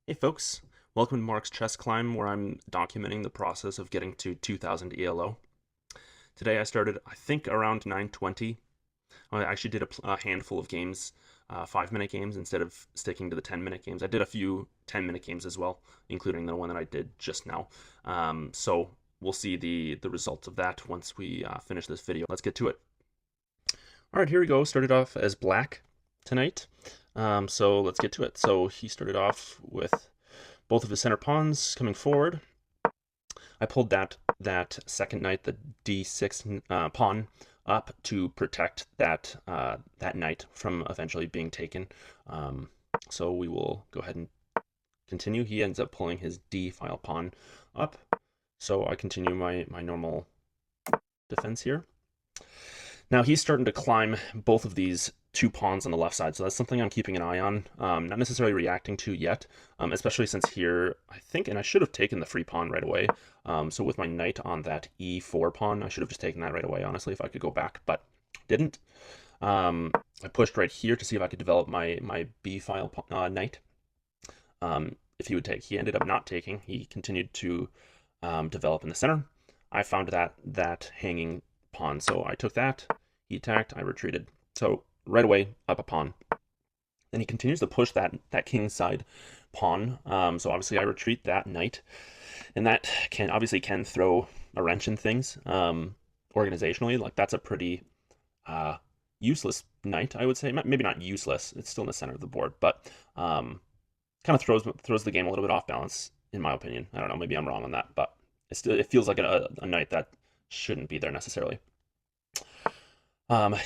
Hey folks, welcome to Mark's Chess Climb, where I'm documenting the process of getting to 2000 ELO. Today I started, I think, around 9:20. I actually did a handful of games, 5-minute games, instead of sticking to the 10-minute games. I did a few 10-minute games as well, including the one that I did just now. So we'll see the results of that once we finish this video. Let's get to it. All right, here we go. Started off as black tonight. So let's get to it. So he started off with both of his center pawns coming forward. I pulled that second knight, the d6 pawn, up to protect that knight from eventually being taken. So we will go ahead and continue. He ends up pulling his d file pawn up. So I continue my normal defense here. Now he's starting to climb both of these two pawns on the left side, so that's something I'm keeping an eye on. Not necessarily reacting to yet, especially since here, I think, and I should have taken the free pawn right away. So with my knight on that e4 pawn, I should have just taken that right away, honestly, if I could go back, but didn't. I pushed right here to see if I could develop my b file knight. If he would take, he ended up not taking. He continued to develop in the center. I found that hanging pawn, so I took that. He attacked, I retreated. So right away, up a pawn. Then he continues to push that kingside pawn. So obviously I retreat that knight, and that can throw a wrench in things. Organizationally, like that's a pretty useless knight, I would say. Maybe not useless. It's still in the center of the board, but kind of throws the game a little bit off balance, in my opinion. I don't know. Maybe I'm wrong on that, but it feels like a knight that shouldn't be there necessarily.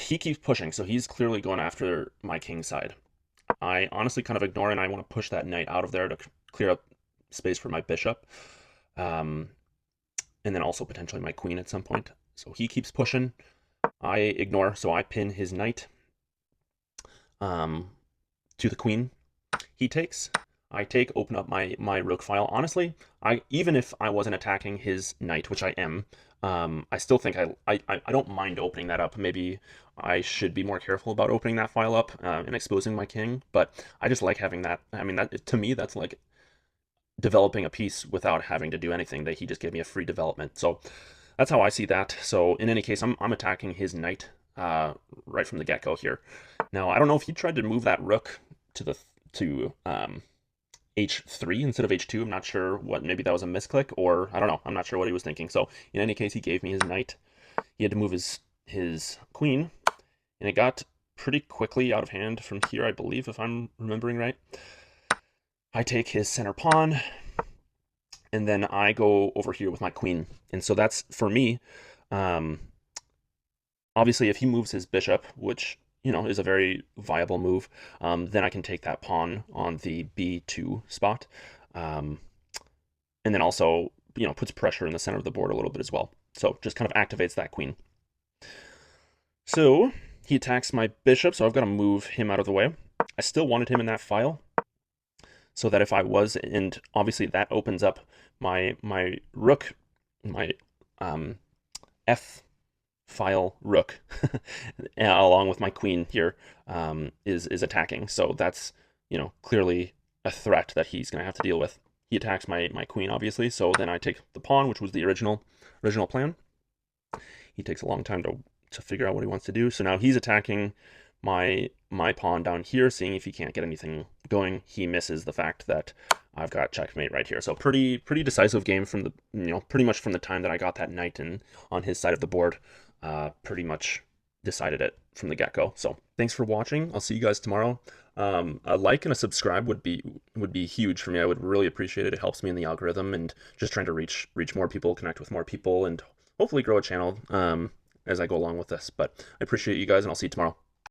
He keeps pushing, so he's clearly going after my king side. I honestly kind of ignore, and I want to push that knight out of there to clear up space for my bishop, and then also potentially my queen at some point. So he keeps pushing. I ignore, so I pin his knight to the queen. He takes. I take, open up my rook file. Honestly, even if I wasn't attacking his knight, which I am, I still think I don't mind opening that up. Maybe I should be more careful about opening that file up and exposing my king, but I just like having that. I mean, that to me, that's like developing a piece without having to do anything. That he just gave me a free development. So that's how I see that. So in any case, I'm attacking his knight right from the get-go here. Now, I don't know if he tried to move that rook to h3 instead of h2. I'm not sure what, maybe that was a misclick, or I don't know. I'm not sure what he was thinking. So in any case, he gave me his knight. He had to move his queen, and it got pretty quickly out of hand from here, I believe, if I'm remembering right. I take his center pawn, and then I go over here with my queen. And so that's, for me, obviously, if he moves his bishop, which is a very viable move, then I can take that pawn on the b2 spot, and then also puts pressure in the center of the board a little bit as well. So just kind of activates that queen. So he attacks my bishop, so I've got to move him out of the way. I still wanted him in that file, so that if I was, and obviously that opens up my rook, my f file rook, along with my queen here, is attacking. So that's clearly a threat that he's going to have to deal with. He attacks my queen, obviously. So then I take the pawn, which was the original plan. He takes a long time to figure out what he wants to do. So now he's attacking my pawn down here, seeing if he can't get anything going. He misses the fact that I've got checkmate right here. So pretty decisive game from the pretty much from the time that I got that knight in on his side of the board. Pretty much decided it from the get-go. So thanks for watching. I'll see you guys tomorrow. A like and a subscribe would be huge for me. I would really appreciate it. It helps me in the algorithm and just trying to reach more people, connect with more people, and hopefully grow a channel as I go along with this. But I appreciate you guys, and I'll see you tomorrow.